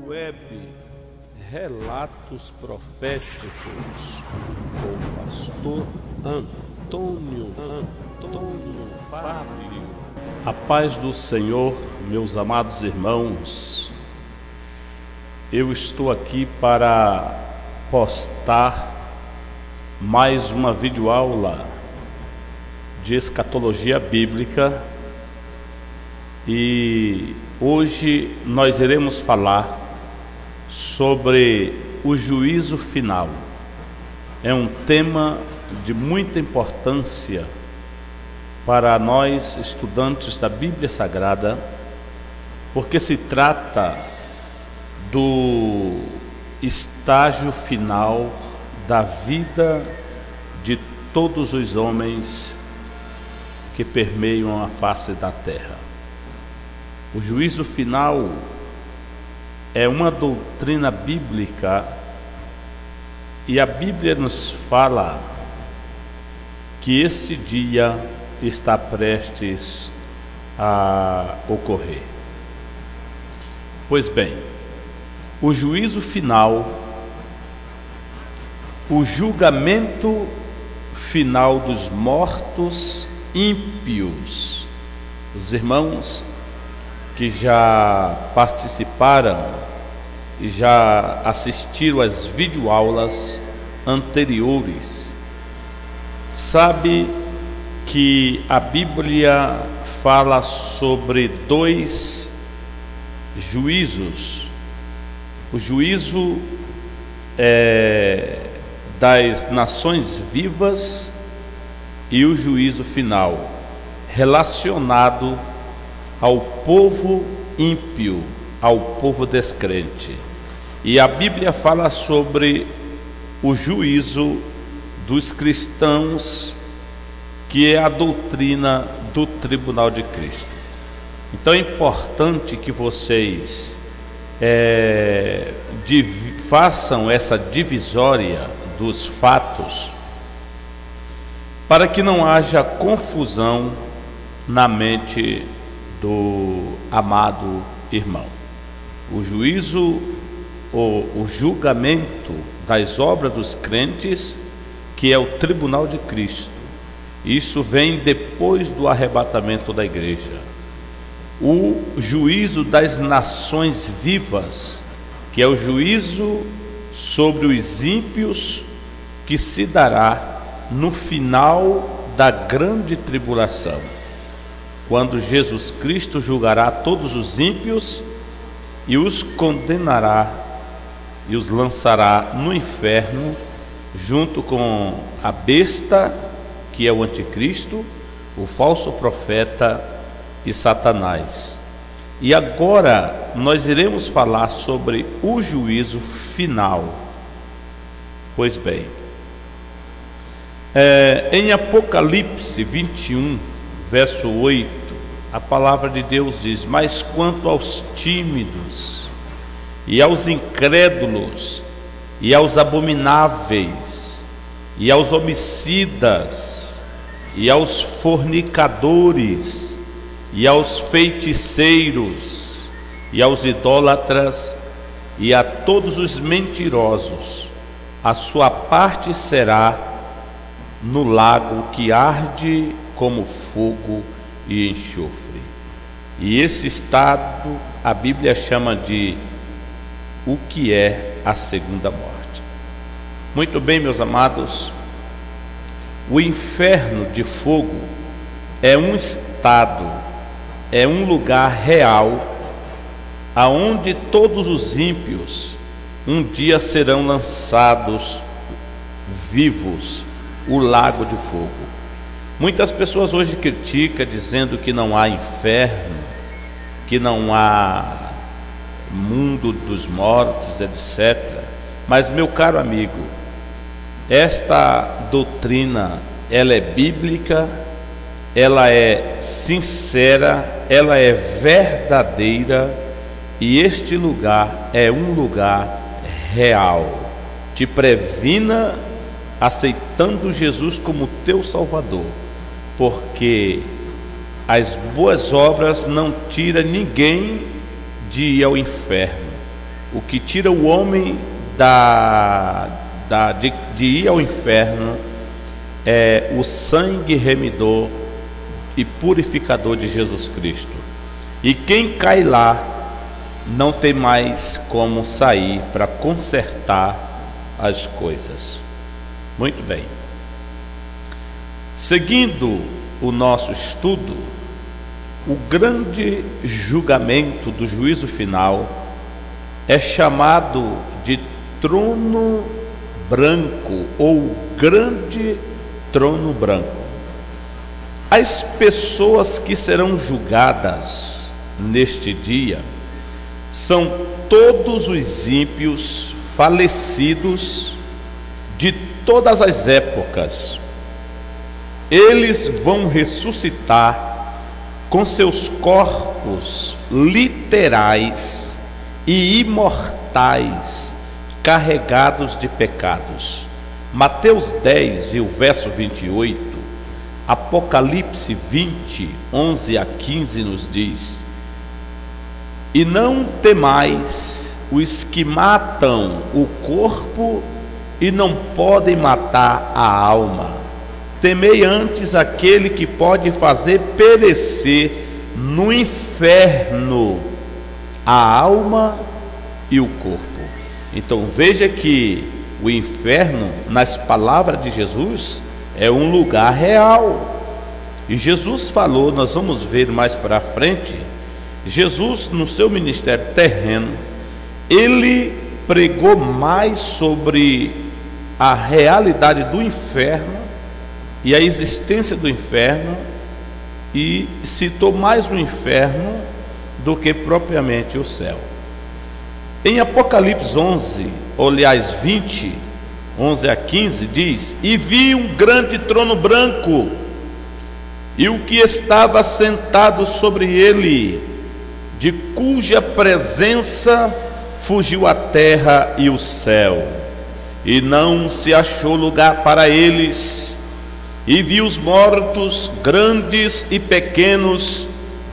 web Relatos Proféticos com o pastor Antônio Fábio. A paz do Senhor, meus amados irmãos. Eu estou aqui para postar mais uma videoaula de escatologia bíblica e hoje nós iremos falar sobre o juízo final. É um tema de muita importância para nós estudantes da Bíblia Sagrada, porque se trata do estágio final da vida de todos os homens que permeiam a face da terra. O juízo final é uma doutrina bíblica e a Bíblia nos fala que este dia está prestes a ocorrer. Pois bem, o juízo final, o julgamento final dos mortos ímpios. Os irmãos que já participaram e já assistiram às videoaulas anteriores, sabe que a Bíblia fala sobre dois juízos. O juízo das nações vivas e o juízo final relacionado ao povo ímpio, ao povo descrente. E a Bíblia fala sobre o juízo dos cristãos, que é a doutrina do tribunal de Cristo. Então é importante que vocês façam essa divisória dos fatos, para que não haja confusão na mente do amado irmão. O juízo, o julgamento das obras dos crentes, que é o tribunal de Cristo, isso vem depois do arrebatamento da igreja. O juízo das nações vivas, que é o juízo sobre os ímpios, que se dará no final da grande tribulação, quando Jesus Cristo julgará todos os ímpios e os condenará e os lançará no inferno, junto com a besta, que é o anticristo, o falso profeta e Satanás. E agora nós iremos falar sobre o juízo final. Pois bem, em Apocalipse 21, verso 8, a palavra de Deus diz: mas quanto aos tímidos, e aos incrédulos, e aos abomináveis, e aos homicidas, e aos fornicadores, e aos feiticeiros, e aos idólatras, e a todos os mentirosos, a sua parte será no lago que arde como fogo e enxofre. E esse estado a Bíblia chama de o que é a segunda morte. Muito bem, meus amados, o inferno de fogo é um estado, é um lugar real, aonde todos os ímpios um dia serão lançados vivos, o lago de fogo. Muitas pessoas hoje criticam, dizendo que não há inferno, que não há mundo dos mortos, etc. Mas, meu caro amigo, esta doutrina, ela é bíblica, ela é sincera, ela é verdadeira, e este lugar é um lugar real. Te previna aceitando Jesus como teu Salvador, porque as boas obras não tiram ninguém de ir ao inferno, O que tira o homem de ir ao inferno é o sangue remidor e purificador de Jesus Cristo. E quem cai lá não tem mais como sair para consertar as coisas. Muito bem. Seguindo o nosso estudo, o grande julgamento do juízo final é chamado de trono branco ou grande trono branco. As pessoas que serão julgadas neste dia são todos os ímpios falecidos de todas as épocas. Eles vão ressuscitar com seus corpos literais e imortais, carregados de pecados. Mateus 10 e o verso 28, Apocalipse 20, 11 a 15 nos diz: e não temais os que matam o corpo e não podem matar a alma. Temei antes aquele que pode fazer perecer no inferno a alma e o corpo. Então veja que o inferno, nas palavras de Jesus, é um lugar real. E Jesus falou, nós vamos ver mais para frente, Jesus no seu ministério terreno, ele pregou mais sobre a realidade do inferno e a existência do inferno, e citou mais o inferno do que propriamente o céu. Em Apocalipse 11, ou aliás 20, 11 a 15, diz: e vi um grande trono branco, e o que estava sentado sobre ele, de cuja presença fugiu a terra e o céu, e não se achou lugar para eles. E vi os mortos, grandes e pequenos,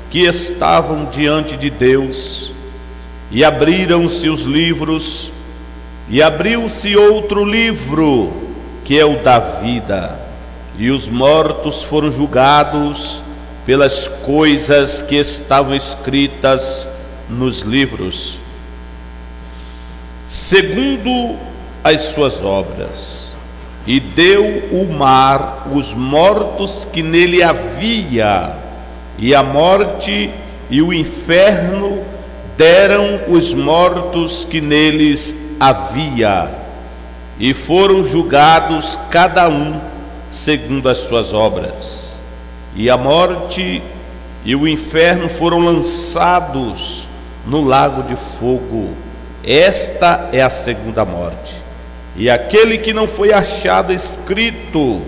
que estavam diante de Deus, e abriram-se os livros, e abriu-se outro livro, que é o da vida, e os mortos foram julgados pelas coisas que estavam escritas nos livros, segundo as suas obras. E deu o mar os mortos que nele havia, e a morte e o inferno deram os mortos que neles havia, e foram julgados cada um segundo as suas obras. E a morte e o inferno foram lançados no lago de fogo. Esta é a segunda morte. E aquele que não foi achado escrito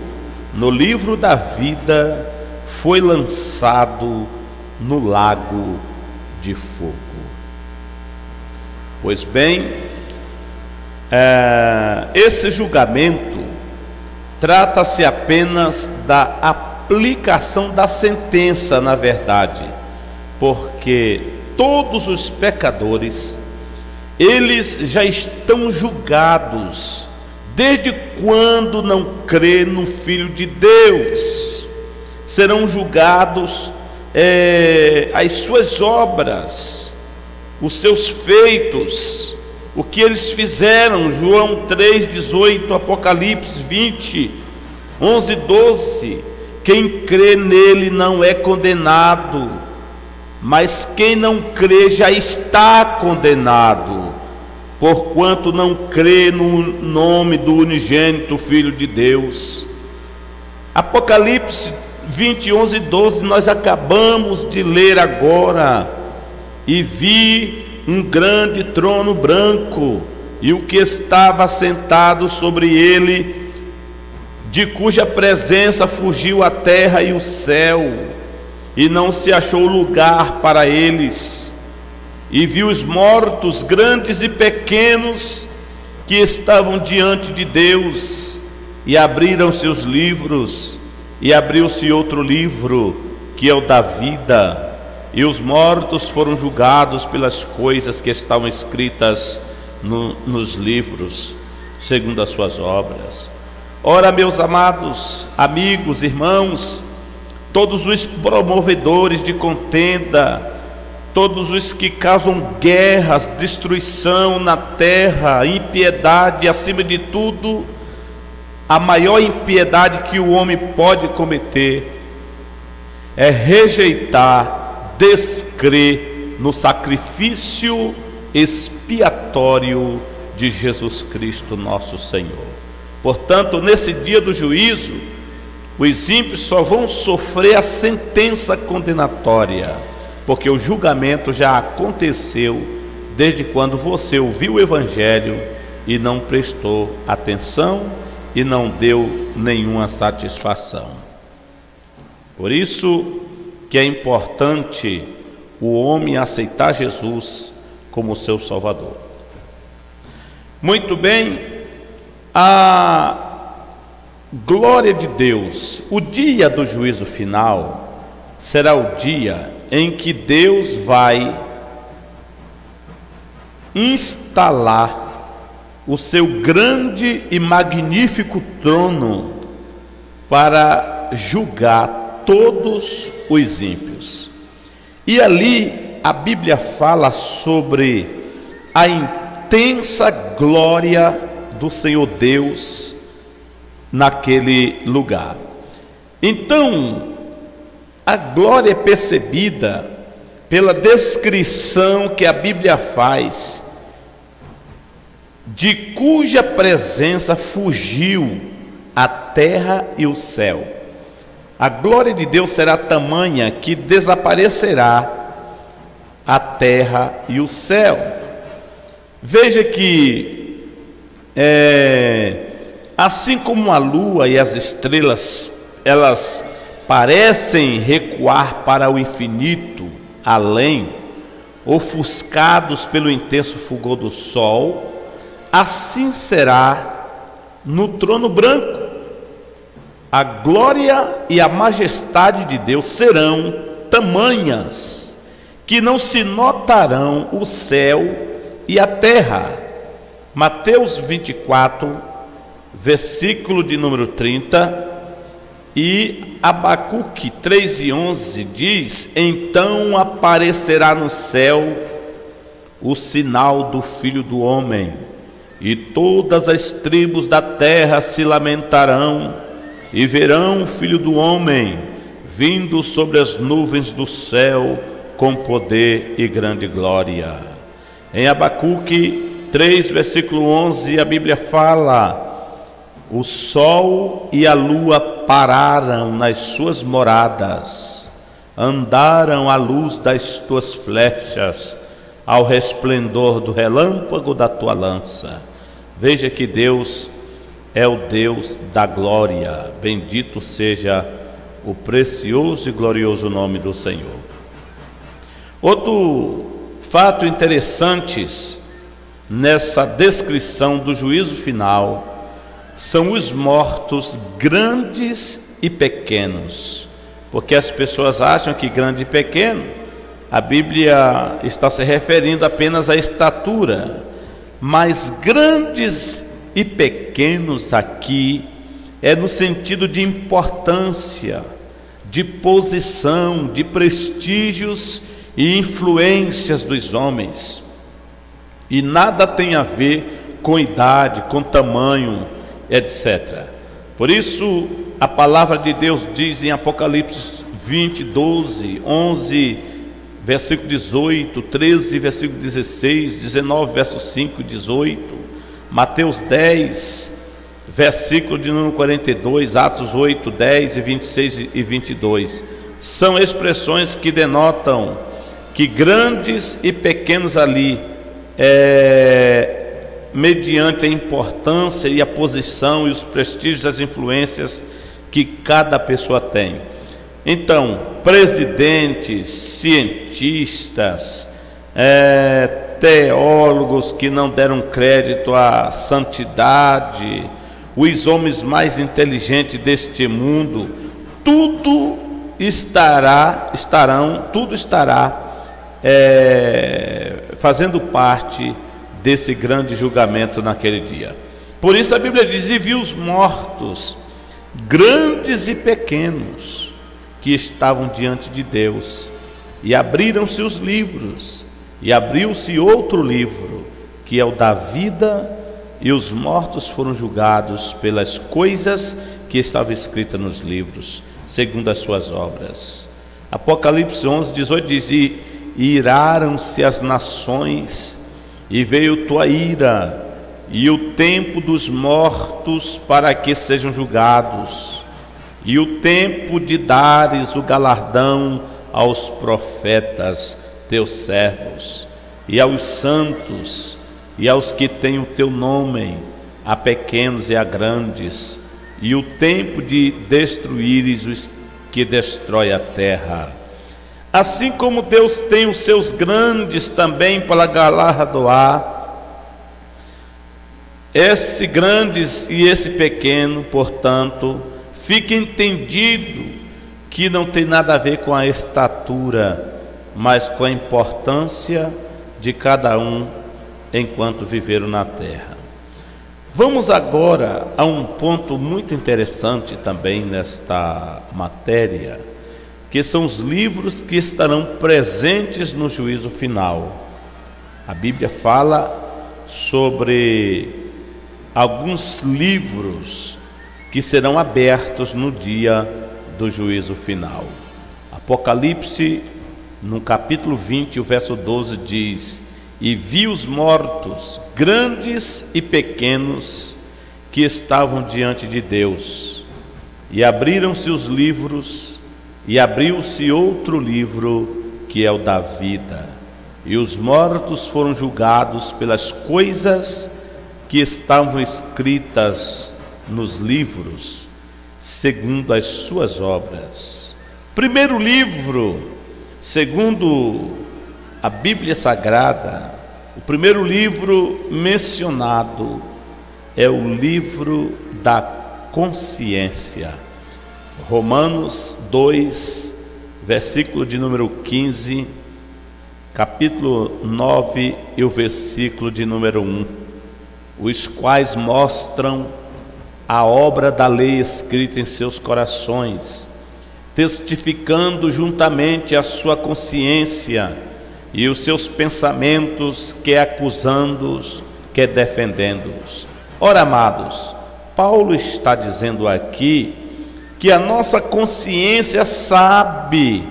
no livro da vida foi lançado no lago de fogo. Pois bem, esse julgamento trata-se apenas da aplicação da sentença, na verdade, porque todos os pecadores, eles já estão julgados desde quando não crê no Filho de Deus. Serão julgados as suas obras, os seus feitos, o que eles fizeram. João 3,18, Apocalipse 20, 11, 12. Quem crê nele não é condenado, mas quem não crê já está condenado, porquanto não crê no nome do unigênito Filho de Deus. Apocalipse 20, 11, 12, nós acabamos de ler agora. E vi um grande trono branco, e o que estava sentado sobre ele, de cuja presença fugiu a terra e o céu, e não se achou lugar para eles. E vi os mortos, grandes e pequenos, que estavam diante de Deus, e abriram-se os livros, e abriu-se outro livro, que é o da vida, e os mortos foram julgados pelas coisas que estavam escritas nos livros, segundo as suas obras. Ora, meus amados amigos, irmãos, todos os promovedores de contenda, todos os que causam guerras, destruição na terra, impiedade, acima de tudo, a maior impiedade que o homem pode cometer é rejeitar, descrer no sacrifício expiatório de Jesus Cristo, nosso Senhor. Portanto, nesse dia do juízo, os ímpios só vão sofrer a sentença condenatória, porque o julgamento já aconteceu desde quando você ouviu o Evangelho e não prestou atenção e não deu nenhuma satisfação. Por isso que é importante o homem aceitar Jesus como seu Salvador. Muito bem, a glória de Deus, o dia do juízo final, será o dia em que Deus vai instalar o seu grande e magnífico trono para julgar todos os ímpios. E ali a Bíblia fala sobre a intensa glória do Senhor Deus naquele lugar. Então, a glória é percebida pela descrição que a Bíblia faz, de cuja presença fugiu a terra e o céu. A glória de Deus será tamanha que desaparecerá a terra e o céu. Veja que, assim como a lua e as estrelas, elas parecem recuar para o infinito, além, ofuscados pelo intenso fulgor do sol, assim será no trono branco. A glória e a majestade de Deus serão tamanhas que não se notarão o céu e a terra. Mateus 24, versículo de número 30, e Abacuque 3:11 diz: então aparecerá no céu o sinal do Filho do Homem, e todas as tribos da terra se lamentarão, e verão o Filho do Homem vindo sobre as nuvens do céu com poder e grande glória. Em Abacuque 3, versículo 11, a Bíblia fala: o sol e a lua pararam nas suas moradas, andaram à luz das tuas flechas, ao resplendor do relâmpago da tua lança. Veja que Deus é o Deus da glória. Bendito seja o precioso e glorioso nome do Senhor. Outro fato interessante nessa descrição do juízo final são os mortos grandes e pequenos, porque as pessoas acham que grande e pequeno, a Bíblia está se referindo apenas à estatura, mas grandes e pequenos aqui é no sentido de importância, de posição, de prestígios e influências dos homens, e nada tem a ver com idade, com tamanho, etc. Por isso a palavra de Deus diz em Apocalipse 20, 12, 11, versículo 18, 13, versículo 16, 19, verso 5 e 18, Mateus 10, versículo de número 42, Atos 8, 10 e 26 e 22, são expressões que denotam que grandes e pequenos ali, mediante a importância e a posição e os prestígios, as influências que cada pessoa tem. Então, presidentes, cientistas, teólogos que não deram crédito à santidade, os homens mais inteligentes deste mundo, tudo tudo estará fazendo parte desse grande julgamento naquele dia. Por isso a Bíblia diz: e viu os mortos, grandes e pequenos, que estavam diante de Deus, e abriram-se os livros, e abriu-se outro livro, que é o da vida, e os mortos foram julgados pelas coisas que estavam escritas nos livros, segundo as suas obras. Apocalipse 11:18 diz: e iraram-se as nações, e veio tua ira, e o tempo dos mortos para que sejam julgados, e o tempo de dares o galardão aos profetas, teus servos, e aos santos, e aos que têm o teu nome, a pequenos e a grandes, e o tempo de destruíres os que destrói a terra. Assim como Deus tem os seus grandes também para galardoar, esse grandes e esse pequeno, portanto, fique entendido que não tem nada a ver com a estatura, mas com a importância de cada um enquanto viveram na terra. Vamos agora a um ponto muito interessante também nesta matéria, que são os livros que estarão presentes no juízo final. A Bíblia fala sobre alguns livros que serão abertos no dia do juízo final. Apocalipse, no capítulo 20, o verso 12 diz: e vi os mortos, grandes e pequenos, que estavam diante de Deus, e abriram-se os livros, e abriu-se outro livro, que é o da vida, e os mortos foram julgados pelas coisas que estavam escritas nos livros, segundo as suas obras. Primeiro livro, segundo a Bíblia Sagrada, o primeiro livro mencionado é o livro da consciência. Romanos 2, versículo de número 15, capítulo 9 e o versículo de número 1, os quais mostram a obra da lei escrita em seus corações, testificando juntamente a sua consciência e os seus pensamentos, quer acusando-os, quer defendendo-os. Ora, amados, Paulo está dizendo aqui que a nossa consciência sabe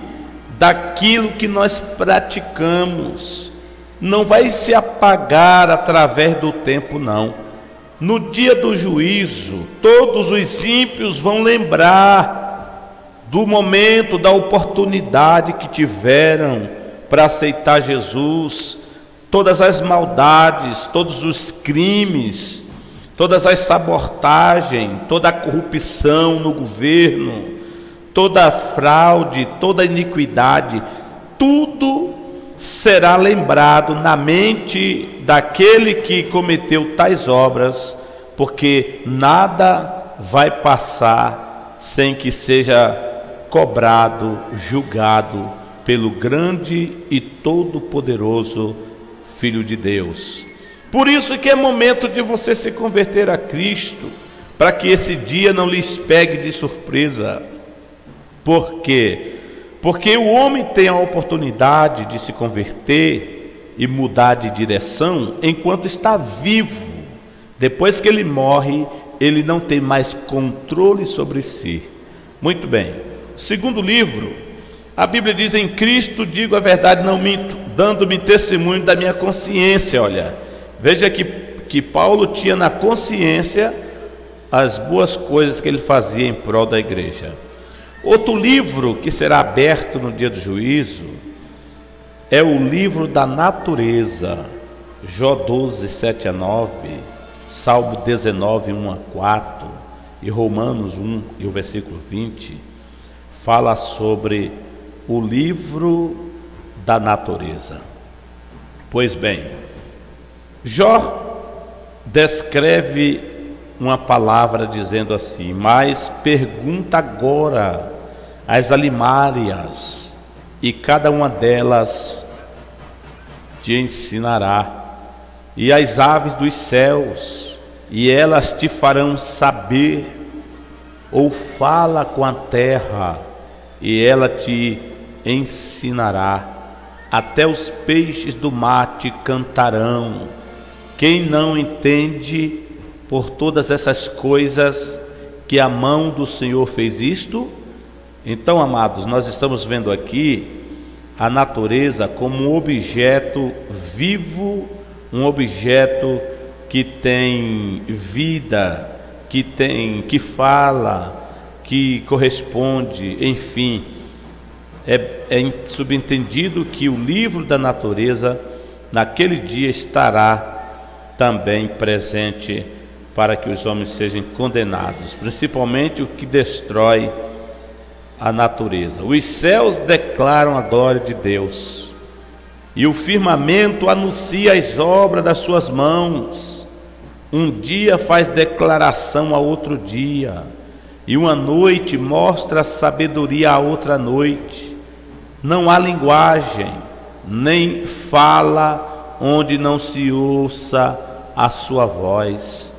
daquilo que nós praticamos, não vai se apagar através do tempo, não. No dia do juízo, todos os ímpios vão lembrar do momento, da oportunidade que tiveram para aceitar Jesus, todas as maldades, todos os crimes, todas as sabotagens, toda a corrupção no governo, toda a fraude, toda a iniquidade, tudo será lembrado na mente daquele que cometeu tais obras, porque nada vai passar sem que seja cobrado, julgado pelo grande e todo-poderoso Filho de Deus. Por isso que é momento de você se converter a Cristo, para que esse dia não lhes pegue de surpresa. Por quê? Porque o homem tem a oportunidade de se converter e mudar de direção enquanto está vivo. Depois que ele morre, ele não tem mais controle sobre si. Muito bem. Segundo livro, a Bíblia diz: em Cristo digo a verdade, não minto, dando-me testemunho da minha consciência. Olha, veja que Paulo tinha na consciência as boas coisas que ele fazia em prol da igreja. Outro livro que será aberto no dia do juízo é o livro da natureza. Jó 12, 7 a 9, Salmo 19, 1 a 4 e Romanos 1 e o versículo 20 fala sobre o livro da natureza. Pois bem, Jó descreve uma palavra dizendo assim: mas pergunta agora as alimárias, e cada uma delas te ensinará, e as aves dos céus, e elas te farão saber, ou fala com a terra, e ela te ensinará. Até os peixes do mar te cantarão. Quem não entende por todas essas coisas que a mão do Senhor fez isto? Então, amados, nós estamos vendo aqui a natureza como um objeto vivo, um objeto que tem vida, que fala, que corresponde, enfim. É subentendido que o livro da natureza naquele dia estará também presente para que os homens sejam condenados, principalmente o que destrói a natureza. Os céus declaram a glória de Deus, e o firmamento anuncia as obras das suas mãos. Um dia faz declaração a outro dia, e uma noite mostra sabedoria a outra noite. Não há linguagem, nem fala onde não se ouça a sua voz.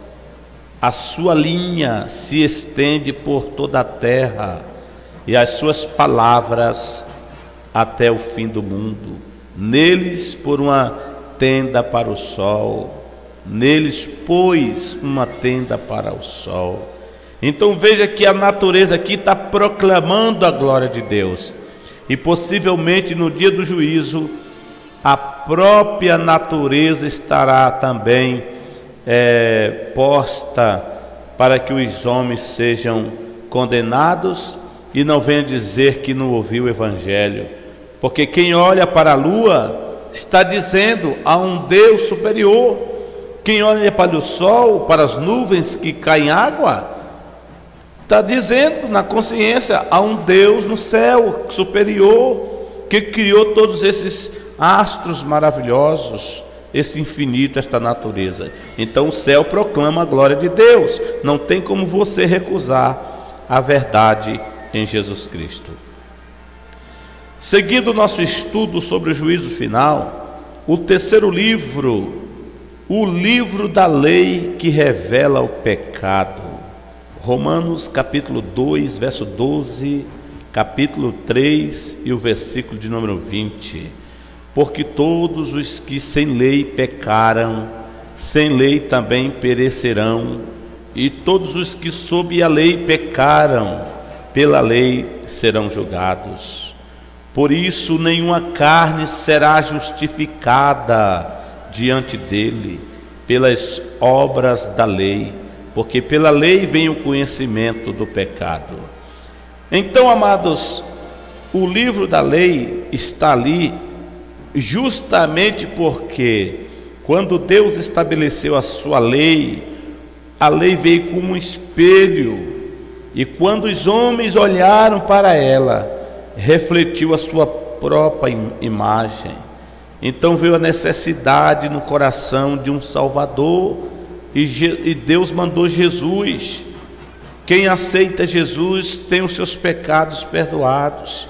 A sua linha se estende por toda a terra, e as suas palavras até o fim do mundo. Neles por uma tenda para o sol, neles pôs uma tenda para o sol. Então veja que a natureza aqui está proclamando a glória de Deus. E possivelmente no dia do juízo, a própria natureza estará também posta para que os homens sejam condenados, e não venha dizer que não ouviu o Evangelho. Porque quem olha para a lua está dizendo há um Deus superior. Quem olha para o sol, para as nuvens que caem água, está dizendo na consciência há um Deus no céu superior, que criou todos esses astros maravilhosos, esse infinito, esta natureza. Então o céu proclama a glória de Deus. Não tem como você recusar a verdade em Jesus Cristo. Seguindo o nosso estudo sobre o juízo final, o terceiro livro, o livro da lei que revela o pecado. Romanos capítulo 2, verso 12, capítulo 3 e o versículo de número 20. Porque todos os que sem lei pecaram, sem lei também perecerão, e todos os que sob a lei pecaram, pela lei serão julgados. Por isso nenhuma carne será justificada diante dele pelas obras da lei, porque pela lei vem o conhecimento do pecado. Então, amados, o livro da lei está ali justamente porque quando Deus estabeleceu a sua lei, a lei veio como um espelho, e quando os homens olharam para ela, refletiu a sua própria imagem. Então veio a necessidade no coração de um Salvador, e Deus mandou Jesus. Quem aceita Jesus tem os seus pecados perdoados.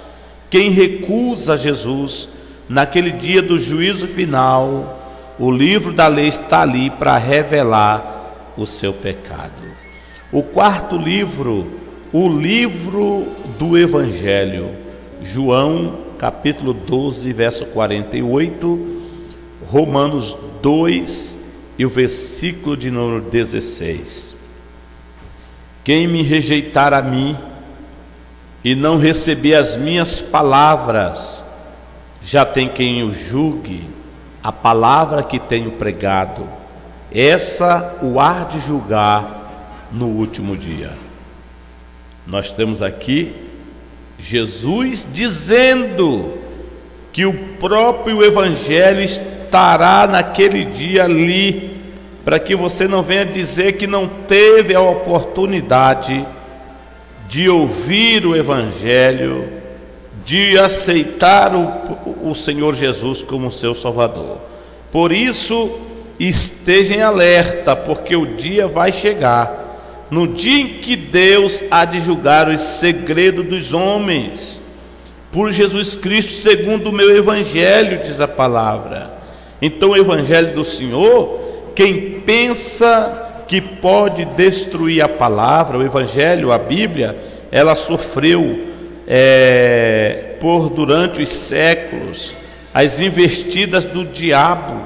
Quem recusa Jesus, naquele dia do juízo final, o livro da lei está ali para revelar o seu pecado. O quarto livro, o livro do Evangelho, João capítulo 12, verso 48, Romanos 2 e o versículo de número 16. Quem me rejeitar a mim e não receber as minhas palavras, já tem quem o julgue. A palavra que tenho pregado, essa o há de julgar no último dia. Nós temos aqui Jesus dizendo que o próprio Evangelho estará naquele dia ali, para que você não venha dizer que não teve a oportunidade de ouvir o Evangelho, de aceitar o Senhor Jesus como seu Salvador. Por isso, esteja em alerta, porque o dia vai chegar no dia em que Deus há de julgar os segredos dos homens, por Jesus Cristo, segundo o meu evangelho, diz a palavra. Então o evangelho do Senhor, quem pensa que pode destruir a palavra, o evangelho, a Bíblia, ela sofreu durante os séculos as investidas do diabo.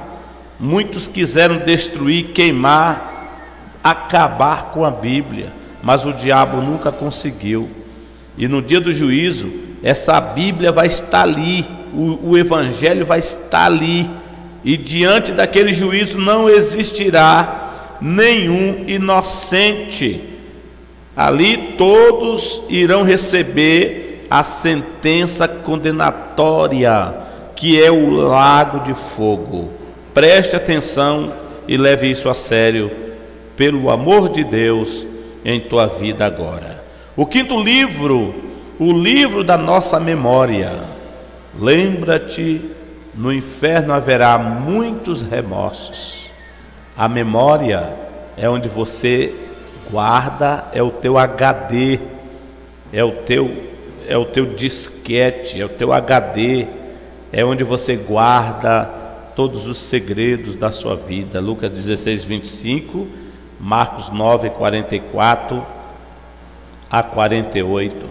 Muitos quiseram destruir, queimar, acabar com a Bíblia, mas o diabo nunca conseguiu. E no dia do juízo, essa Bíblia vai estar ali, o evangelho vai estar ali, e diante daquele juízo não existirá nenhum inocente. Ali todos irão receber a sentença condenatória, que é o lago de fogo. Preste atenção e leve isso a sério, pelo amor de Deus, em tua vida agora. O quinto livro, o livro da nossa memória. Lembra-te, no inferno haverá muitos remorsos. A memória é onde você guarda, é o teu HD, é o teu disquete, é o teu HD, é onde você guarda todos os segredos da sua vida. Lucas 16, 25, Marcos 9, 44 a 48.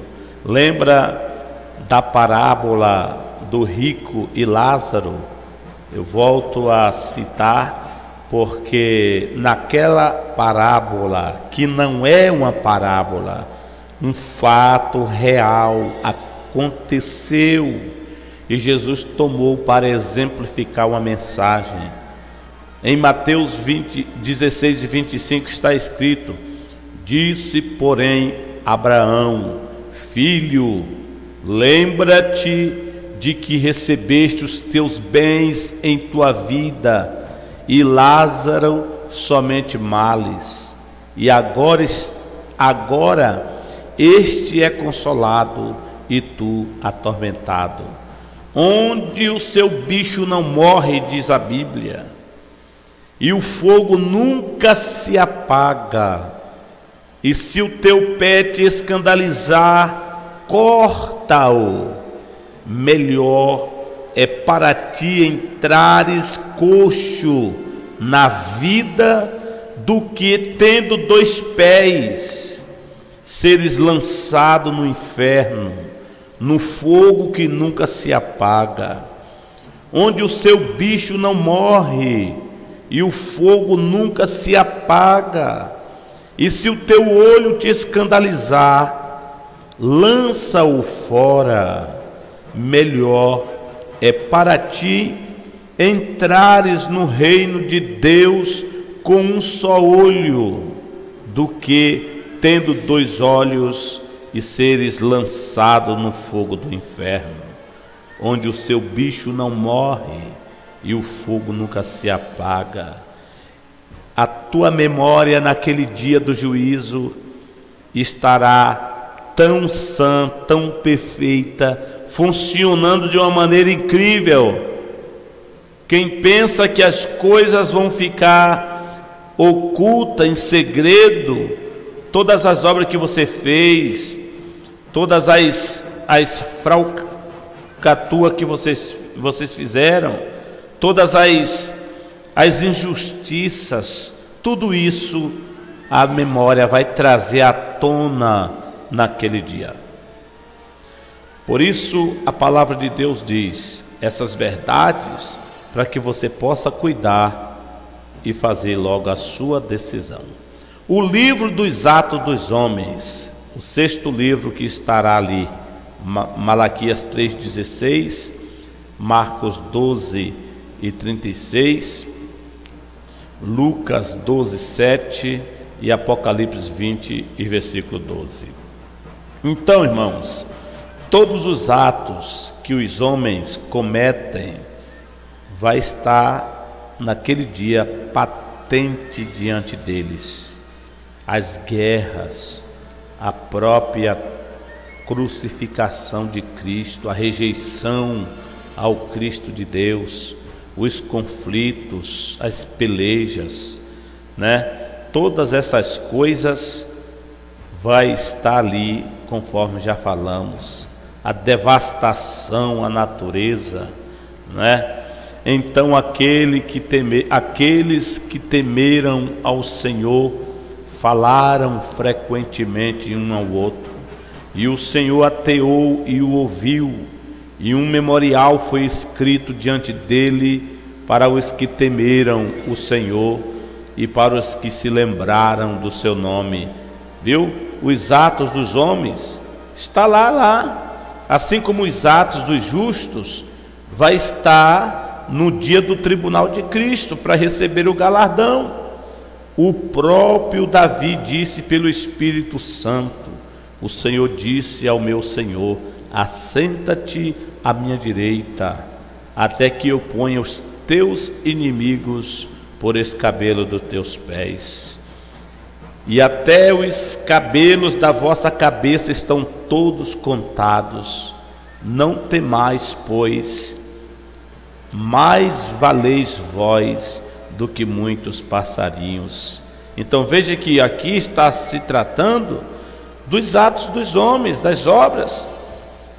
Lembra da parábola do rico e Lázaro? Eu volto a citar, porque naquela parábola, que não é uma parábola, um fato real aconteceu, e Jesus tomou para exemplificar uma mensagem. Em Mateus 16 e 25 está escrito: disse, porém, Abraão: filho, lembra-te de que recebeste os teus bens em tua vida, e Lázaro somente males, e agora este é consolado e tu atormentado. Onde o seu bicho não morre, diz a Bíblia, e o fogo nunca se apaga, e se o teu pé te escandalizar, corta-o. Melhor é para ti entrares coxo na vida, do que, tendo 2 pés, seres lançado no inferno, no fogo que nunca se apaga, onde o seu bicho não morre e o fogo nunca se apaga. E se o teu olho te escandalizar, lança-o fora. Melhor é para ti entrares no reino de Deus com um só olho, do que, tendo 2 olhos, e seres lançado no fogo do inferno, onde o seu bicho não morre e o fogo nunca se apaga. A tua memória naquele dia do juízo estará tão sã, tão perfeita, funcionando de uma maneira incrível. Quem pensa que as coisas vão ficar ocultas, em segredo, todas as obras que você fez, todas as falcatruas que vocês fizeram, todas as injustiças, tudo isso a memória vai trazer à tona naquele dia. Por isso a palavra de Deus diz essas verdades, para que você possa cuidar e fazer logo a sua decisão. O livro dos Atos dos Homens, o 6º livro que estará ali, Malaquias 3,16, Marcos 12 e 36, Lucas 12, 7 e Apocalipse 20 e versículo 12. Então, irmãos, todos os atos que os homens cometem vai estar naquele dia patente diante deles. As guerras, a própria crucificação de Cristo, a rejeição ao Cristo de Deus, os conflitos, as pelejas, né? Todas essas coisas vai estar ali, conforme já falamos, a devastação à natureza, né? Então aqueles que temeram ao Senhor falaram frequentemente um ao outro, e o Senhor ateou e o ouviu, e um memorial foi escrito diante dele para os que temeram o Senhor e para os que se lembraram do seu nome. Viu? Os atos dos homens está lá, assim como os atos dos justos vai estar no dia do tribunal de Cristo para receber o galardão. O próprio Davi disse pelo Espírito Santo: o Senhor disse ao meu Senhor: assenta-te à minha direita, até que eu ponha os teus inimigos por escabelo dos teus pés. E até os cabelos da vossa cabeça estão todos contados. Não temais, pois, mais valeis vós do que muitos passarinhos. Então veja que aqui está se tratando dos atos dos homens, das obras.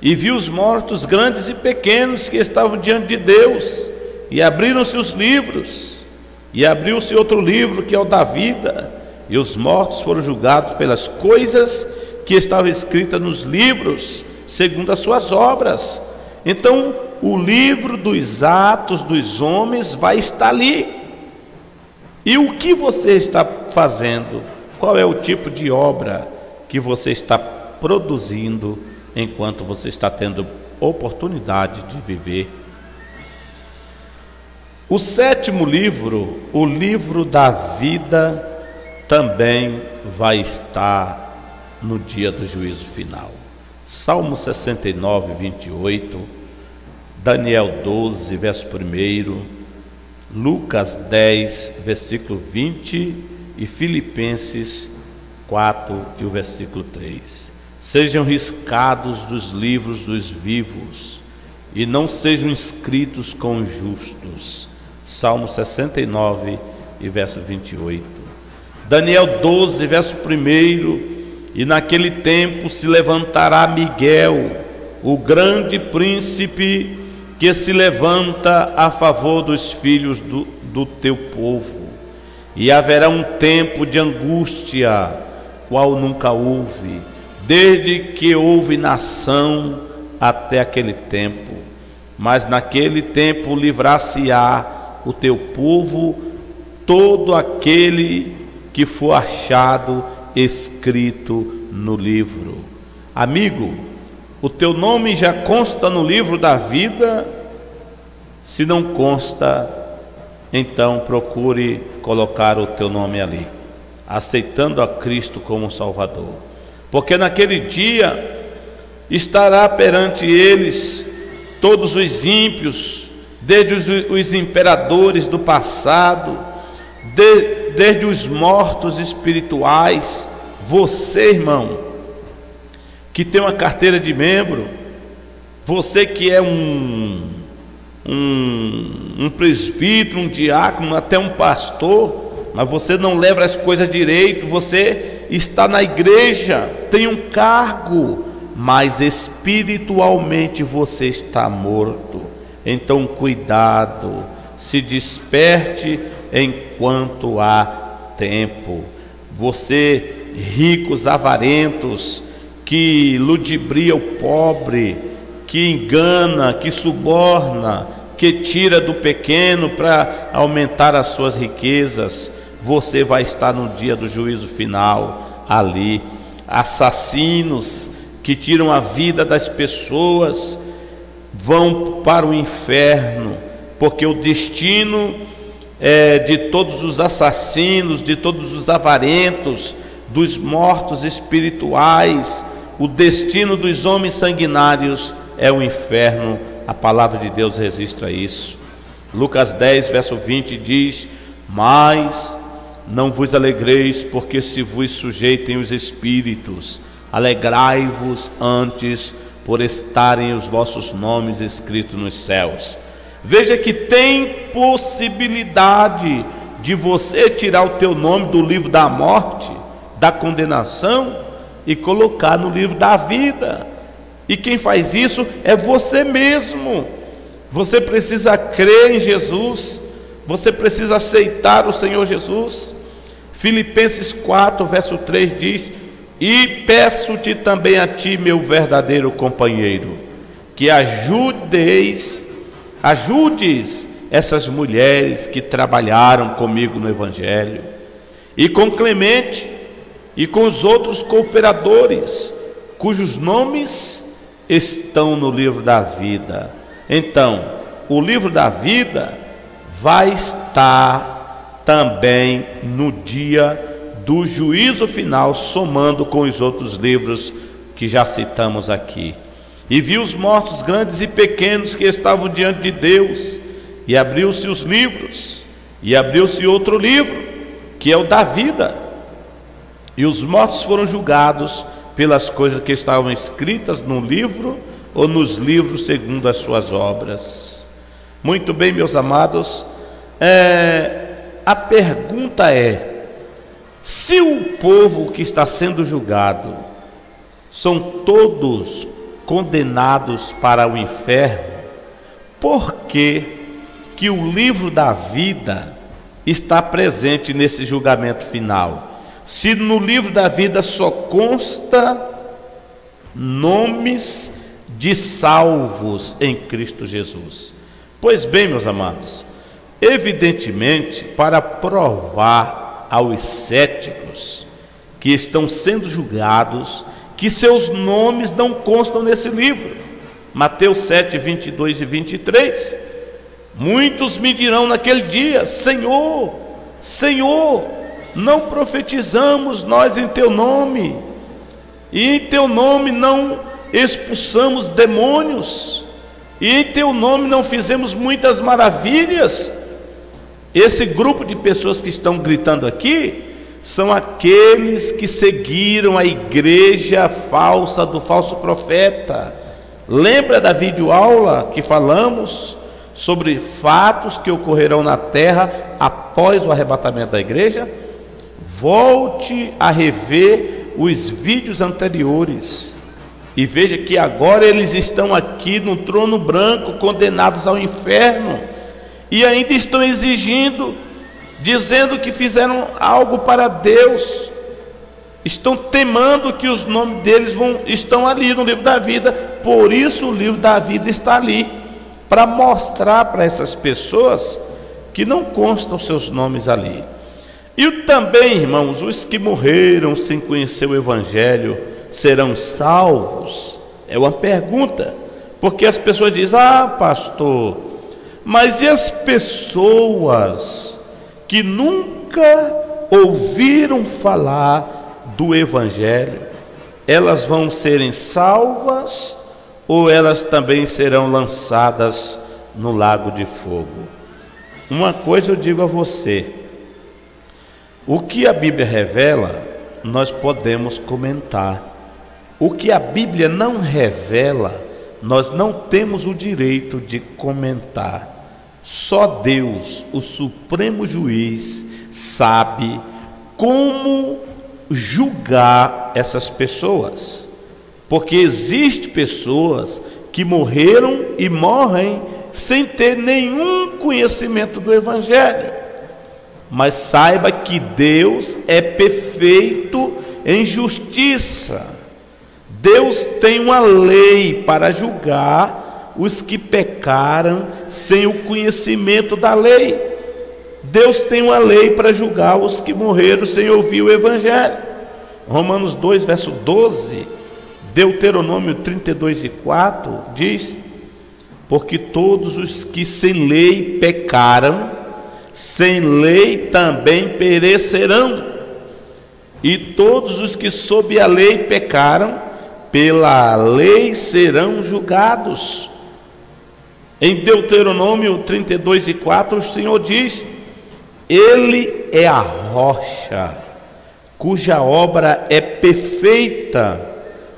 E viu os mortos grandes e pequenos que estavam diante de Deus, e abriram-se os livros, e abriu-se outro livro que é o da vida, e os mortos foram julgados pelas coisas que estavam escritas nos livros, segundo as suas obras. Então o livro dos atos dos homens vai estar ali. E o que você está fazendo? Qual é o tipo de obra que você está produzindo enquanto você está tendo oportunidade de viver? O sétimo livro, o livro da vida, também vai estar no dia do juízo final. Salmo 69, 28, Daniel 12, verso 1, Lucas 10, versículo 20 e Filipenses 4 e o versículo 3. Sejam riscados dos livros dos vivos e não sejam inscritos com os justos. Salmo 69 e verso 28. Daniel 12, verso 1. E naquele tempo se levantará Miguel, o grande príncipe, que se levanta a favor dos filhos do teu povo. E haverá um tempo de angústia, qual nunca houve, desde que houve nação até aquele tempo. Mas naquele tempo livrar-se-á o teu povo, todo aquele que for achado escrito no livro. Amigo, o teu nome já consta no livro da vida? Se não consta, então procure colocar o teu nome ali, aceitando a Cristo como Salvador, porque naquele dia estará perante eles todos os ímpios, desde os imperadores do passado, desde os mortos espirituais. Você, irmão, que tem uma carteira de membro, você que é um presbítero, um diácono, até um pastor, mas você não leva as coisas direito, você está na igreja, tem um cargo, mas espiritualmente você está morto. Então cuidado, se desperte enquanto há tempo. Você, ricos avarentos, que ludibria o pobre, que engana, que suborna, que tira do pequeno para aumentar as suas riquezas, você vai estar no dia do juízo final ali. Assassinos que tiram a vida das pessoas vão para o inferno, porque o destino de todos os assassinos, de todos os avarentos, dos mortos espirituais, o destino dos homens sanguinários é o inferno. A palavra de Deus registra isso. Lucas 10, verso 20 diz: mas não vos alegreis porque se vos sujeitem os espíritos, alegrai-vos antes por estarem os vossos nomes escritos nos céus. Veja que tem possibilidade de você tirar o teu nome do livro da morte, da condenação, e colocar no livro da vida. E quem faz isso é você mesmo. Você precisa crer em Jesus, você precisa aceitar o Senhor Jesus. Filipenses 4, verso 3 diz: e peço-te também a ti, meu verdadeiro companheiro, que ajudes essas mulheres que trabalharam comigo no Evangelho, e com Clemente e com os outros cooperadores, cujos nomes estão no livro da vida. Então, o livro da vida vai estar também no dia do juízo final, somando com os outros livros que já citamos aqui. E viu os mortos grandes e pequenos que estavam diante de Deus, e abriu-se os livros, e abriu-se outro livro, que é o da vida, e os mortos foram julgados pelas coisas que estavam escritas no livro, ou nos livros segundo as suas obras. Muito bem, meus amados, a pergunta é: se o povo que está sendo julgado são todos condenados para o inferno, por que o livro da vida está presente nesse julgamento final? Se no livro da vida só consta nomes de salvos em Cristo Jesus. Pois bem, meus amados, evidentemente, para provar aos céticos que estão sendo julgados que seus nomes não constam nesse livro, Mateus 7, 22 e 23, muitos me dirão naquele dia: Senhor, Senhor, não profetizamos nós em teu nome, e em teu nome não expulsamos demônios, e em teu nome não fizemos muitas maravilhas? Esse grupo de pessoas que estão gritando aqui são aqueles que seguiram a igreja falsa do falso profeta. Lembra da videoaula que falamos sobre fatos que ocorrerão na terra após o arrebatamento da igreja? Volte a rever os vídeos anteriores e veja que agora eles estão aqui no trono branco, condenados ao inferno, e ainda estão exigindo, dizendo que fizeram algo para Deus, estão temando que os nomes deles estão ali no livro da vida. Por isso o livro da vida está ali, para mostrar para essas pessoas que não constam seus nomes ali. E também, irmãos, os que morreram sem conhecer o Evangelho serão salvos? É uma pergunta, porque as pessoas dizem: ah, pastor, mas e as pessoas que nunca ouviram falar do Evangelho? Elas vão serem salvas ou elas também serão lançadas no lago de fogo? Uma coisa eu digo a você: o que a Bíblia revela, nós podemos comentar. O que a Bíblia não revela, nós não temos o direito de comentar. Só Deus, o supremo juiz, sabe como julgar essas pessoas, porque existem pessoas que morreram e morrem sem ter nenhum conhecimento do Evangelho. Mas saiba que Deus é perfeito em justiça. Deus tem uma lei para julgar os que pecaram sem o conhecimento da lei. Deus tem uma lei para julgar os que morreram sem ouvir o Evangelho. Romanos 2, verso 12, Deuteronômio 32 e 4 diz: porque todos os que sem lei pecaram, sem lei também perecerão, e todos os que sob a lei pecaram, pela lei serão julgados. Em Deuteronômio 32 e 4, o Senhor diz: Ele é a rocha, cuja obra é perfeita,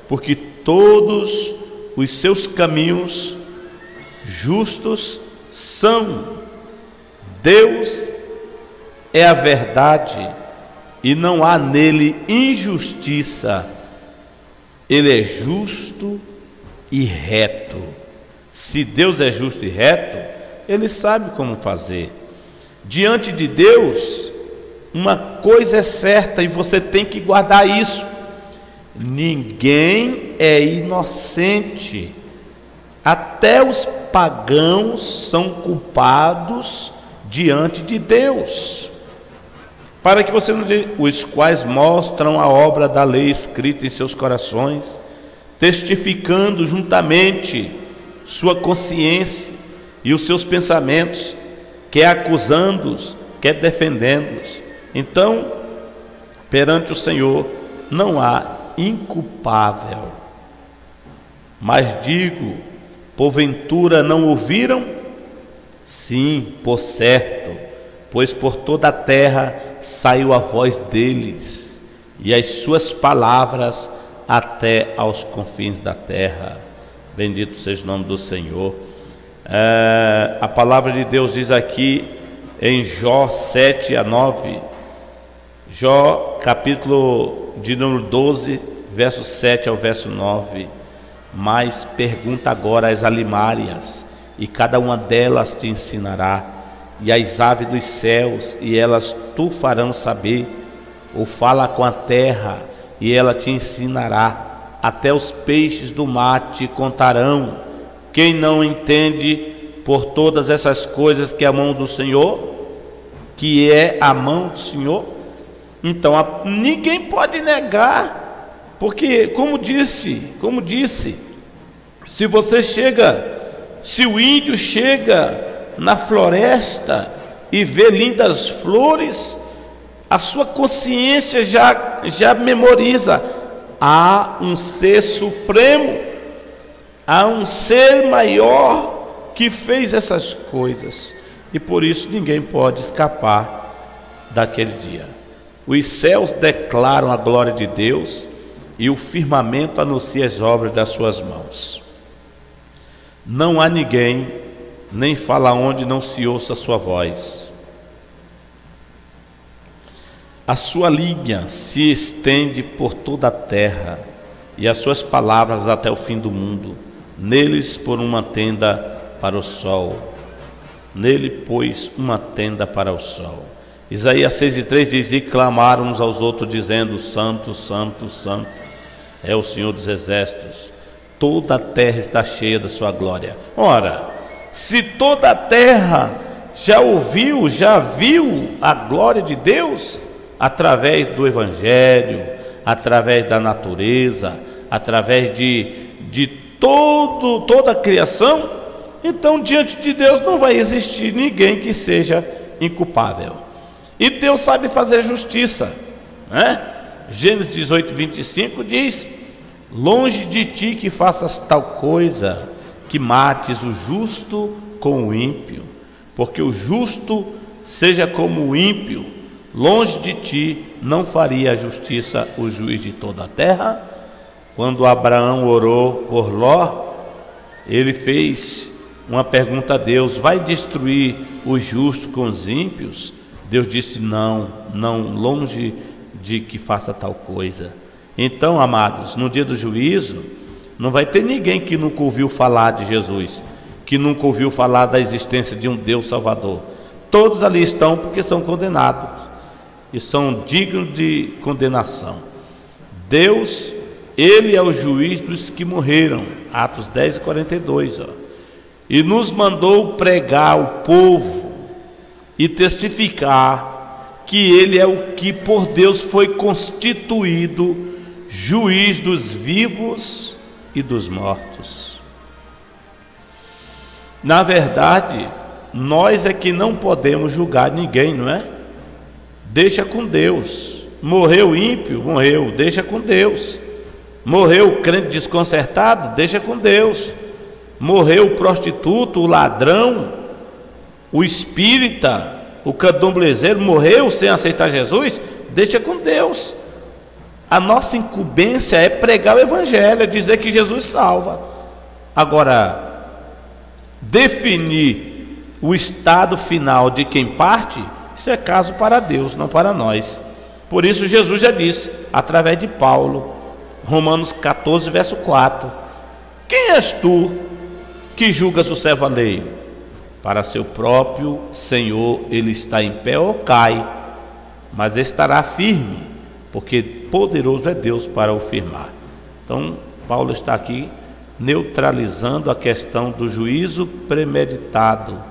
porque todos os seus caminhos justos são. Deus é a verdade, e não há nele injustiça. Ele é justo e reto. Se Deus é justo e reto, Ele sabe como fazer. Diante de Deus, uma coisa é certa e você tem que guardar isso: ninguém é inocente. Até os pagãos são culpados diante de Deus. Para que você não diga, os quais mostram a obra da lei escrita em seus corações, testificando juntamente sua consciência e os seus pensamentos, quer acusando-os, quer defendendo-os. Então, perante o Senhor não há inculpável. Mas digo, porventura não ouviram? Sim, por certo, pois por toda a terra saiu a voz deles, e as suas palavras até aos confins da terra. Bendito seja o nome do Senhor. A palavra de Deus diz aqui em Jó 7-9, Jó capítulo de número 12, verso 7 ao verso 9. Mas pergunta agora às alimárias, e cada uma delas te ensinará, e às aves dos céus, e elas tu farão saber. Ou fala com a terra, e ela te ensinará. Até os peixes do mar te contarão. Quem não entende por todas essas coisas que é a mão do Senhor, que é a mão do Senhor? Então ninguém pode negar, porque como disse, se o índio chega na floresta e vê lindas flores, a sua consciência já memoriza: há um ser supremo, há um ser maior que fez essas coisas, e por isso ninguém pode escapar daquele dia. Os céus declaram a glória de Deus, e o firmamento anuncia as obras das suas mãos. Não há ninguém, nem fala onde não se ouça a sua voz. A sua linha se estende por toda a terra, e as suas palavras até o fim do mundo. Neles por uma tenda para o sol. Nele pôs uma tenda para o sol. Isaías 6:3 diz: e clamaram uns aos outros, dizendo: Santo, Santo, Santo é o Senhor dos exércitos. Toda a terra está cheia da sua glória. Ora, se toda a terra já ouviu, já viu a glória de Deus, através do Evangelho, através da natureza, através de toda a criação, então diante de Deus não vai existir ninguém que seja inculpável. E Deus sabe fazer justiça, né? Gênesis 18:25 diz: longe de ti que faças tal coisa, que mates o justo com o ímpio, porque o justo seja como o ímpio. Longe de ti não faria a justiça o juiz de toda a terra. Quando Abraão orou por Ló, ele fez uma pergunta a Deus: vai destruir os justos com os ímpios? Deus disse: não, longe de que faça tal coisa. Então, amados, no dia do juízo, não vai ter ninguém que nunca ouviu falar de Jesus, que nunca ouviu falar da existência de um Deus Salvador. Todos ali estão porque são condenados e são dignos de condenação. Deus, Ele é o juiz dos que morreram, Atos 10:42, e nos mandou pregar ao povo e testificar que Ele é o que por Deus foi constituído juiz dos vivos e dos mortos. Na verdade, nós é que não podemos julgar ninguém, não é? Deixa com Deus. Morreu ímpio, morreu, deixa com Deus. Morreu o crente desconcertado, deixa com Deus. Morreu o prostituto, o ladrão, o espírita, o candomblezeiro, morreu sem aceitar Jesus, deixa com Deus. A nossa incumbência é pregar o Evangelho, é dizer que Jesus salva. Agora, definir o estado final de quem parte, isso é caso para Deus, não para nós. Por isso Jesus já disse, através de Paulo, Romanos 14, verso 4. Quem és tu que julgas o servo alheio? Para seu próprio Senhor ele está em pé ou cai, mas estará firme, porque poderoso é Deus para o firmar. Então, Paulo está aqui neutralizando a questão do juízo premeditado,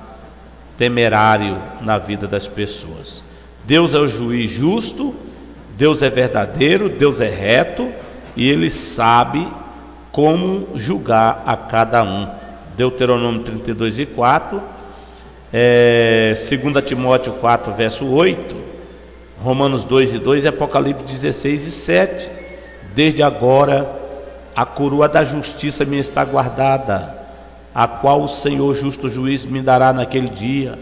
temerário na vida das pessoas. Deus é o juiz justo, Deus é verdadeiro, Deus é reto, e Ele sabe como julgar a cada um. Deuteronômio 32 e 4, 2 Timóteo 4, verso 8, Romanos 2 e 2 e Apocalipse 16 e 7. Desde agora a coroa da justiça me está guardada, a qual o Senhor justo juiz me dará naquele dia,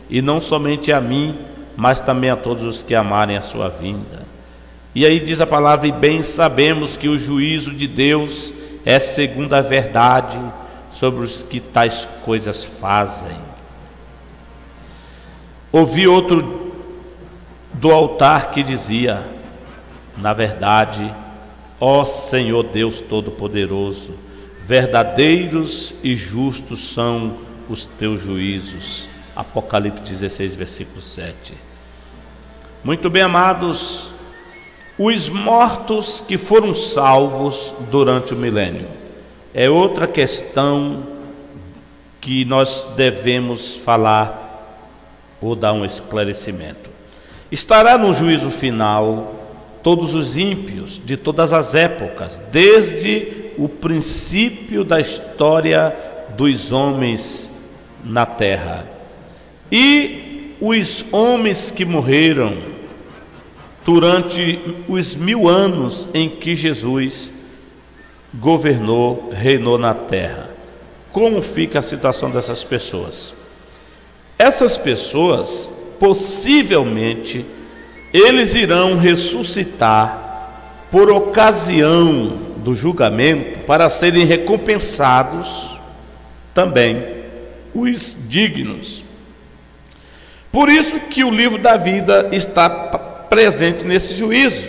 e não somente a mim, mas também a todos os que amarem a sua vinda. E aí diz a palavra: e bem sabemos que o juízo de Deus é segundo a verdade sobre os que tais coisas fazem. Ouvi outro do altar que dizia: na verdade, ó Senhor Deus Todo-Poderoso, verdadeiros e justos são os teus juízos. Apocalipse 16, versículo 7. Muito bem, amados, os mortos que foram salvos durante o milênio é outra questão que nós devemos falar ou dar um esclarecimento. Estará no juízo final todos os ímpios de todas as épocas, desde o princípio da história dos homens na terra. E os homens que morreram durante os 1000 anos em que Jesus governou, reinou na terra. Como fica a situação dessas pessoas? Essas pessoas, possivelmente, eles irão ressuscitar por ocasião do julgamento para serem recompensados também os dignos. Por isso que o livro da vida está presente nesse juízo,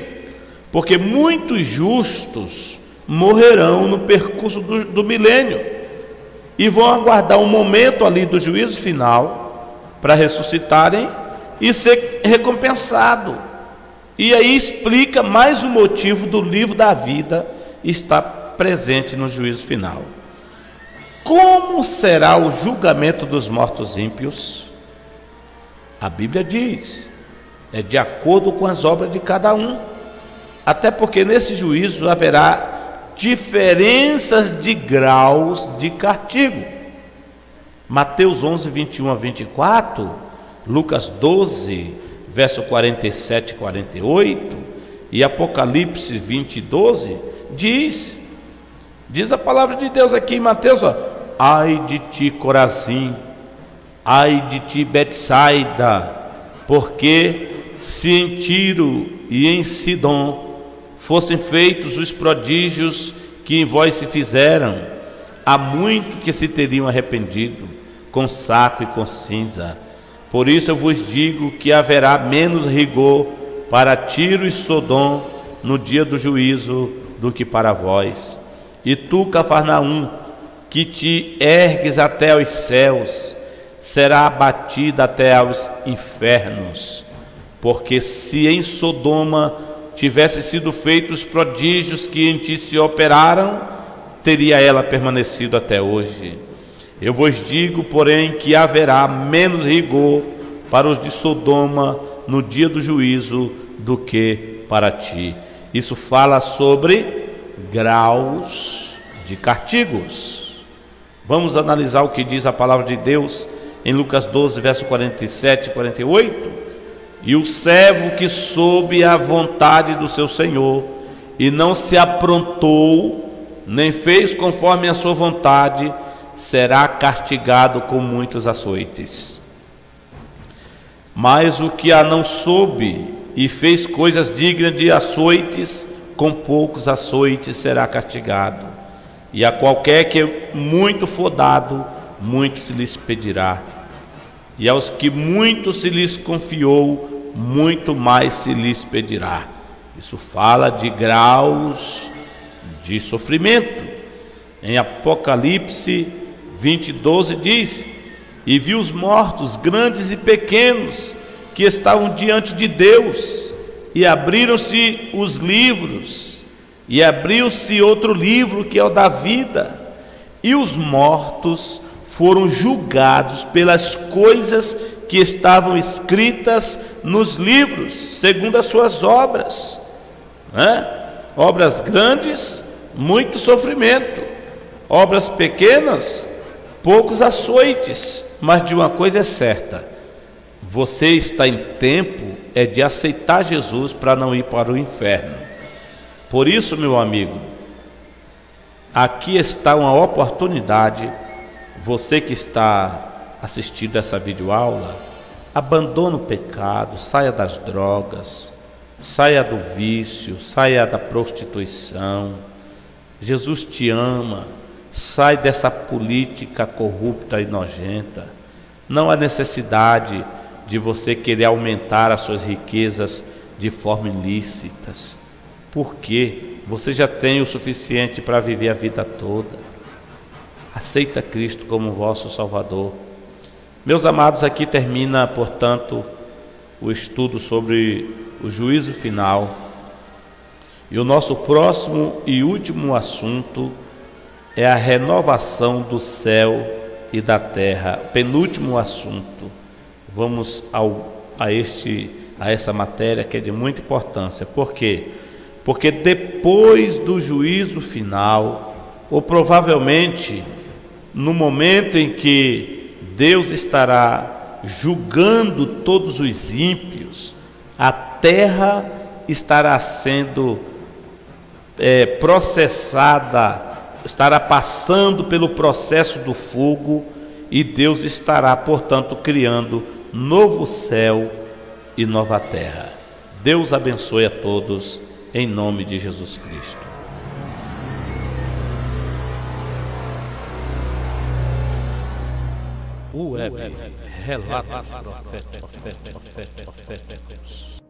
porque muitos justos morrerão no percurso do milênio e vão aguardar um momento ali do juízo final para ressuscitarem e ser recompensado. E aí explica mais o motivo do livro da vida estar presente no juízo final. Como será o julgamento dos mortos ímpios? A Bíblia diz: é de acordo com as obras de cada um. Até porque nesse juízo haverá diferenças de graus de castigo. Mateus 11, 21 a 24, Lucas 12, verso 47 e 48, e Apocalipse 20, 12, diz a palavra de Deus aqui em Mateus: ai de ti, Corazim, ai de ti, Betsaida, porque se em Tiro e em Sidom fossem feitos os prodígios que em vós se fizeram, há muito que se teriam arrependido, com saco e com cinza. Por isso eu vos digo que haverá menos rigor para Tiro e Sodom no dia do juízo do que para vós. E tu, Cafarnaum, que te ergues até aos céus, será abatida até aos infernos. Porque se em Sodoma tivessem sido feitos os prodígios que em ti se operaram, teria ela permanecido até hoje. Eu vos digo, porém, que haverá menos rigor para os de Sodoma no dia do juízo do que para ti. Isso fala sobre graus de castigos. Vamos analisar o que diz a palavra de Deus em Lucas 12, verso 47 e 48. E o servo que soube a vontade do seu senhor e não se aprontou, nem fez conforme a sua vontade, será castigado com muitos açoites. Mas o que a não soube e fez coisas dignas de açoites, com poucos açoites será castigado. E a qualquer que muito for dado, muito se lhes pedirá. E aos que muito se lhes confiou, muito mais se lhes pedirá. Isso fala de graus de sofrimento. Em Apocalipse 20:12 diz: e vi os mortos, grandes e pequenos, que estavam diante de Deus, e abriram-se os livros, e abriu-se outro livro, que é o da vida, e os mortos foram julgados pelas coisas que estavam escritas nos livros, segundo as suas obras, obras grandes, muito sofrimento; obras pequenas, poucos açoites. Mas de uma coisa é certa: você está em tempo de aceitar Jesus para não ir para o inferno. Por isso, meu amigo, aqui está uma oportunidade. Você que está assistindo essa videoaula, abandone o pecado, saia das drogas, saia do vício, saia da prostituição. Jesus te ama. Sai dessa política corrupta e nojenta. Não há necessidade de você querer aumentar as suas riquezas de forma ilícita, porque você já tem o suficiente para viver a vida toda. Aceita Cristo como vosso Salvador. Meus amados, aqui termina, portanto, o estudo sobre o juízo final. E o nosso próximo e último assunto é a renovação do céu e da terra. Penúltimo assunto. Vamos a essa matéria, que é de muita importância. Por quê? Porque depois do juízo final, ou provavelmente no momento em que Deus estará julgando todos os ímpios, a terra estará sendo processada, estará passando pelo processo do fogo, e Deus estará, portanto, criando novo céu e nova terra. Deus abençoe a todos, em nome de Jesus Cristo. O web Relatos Proféticos.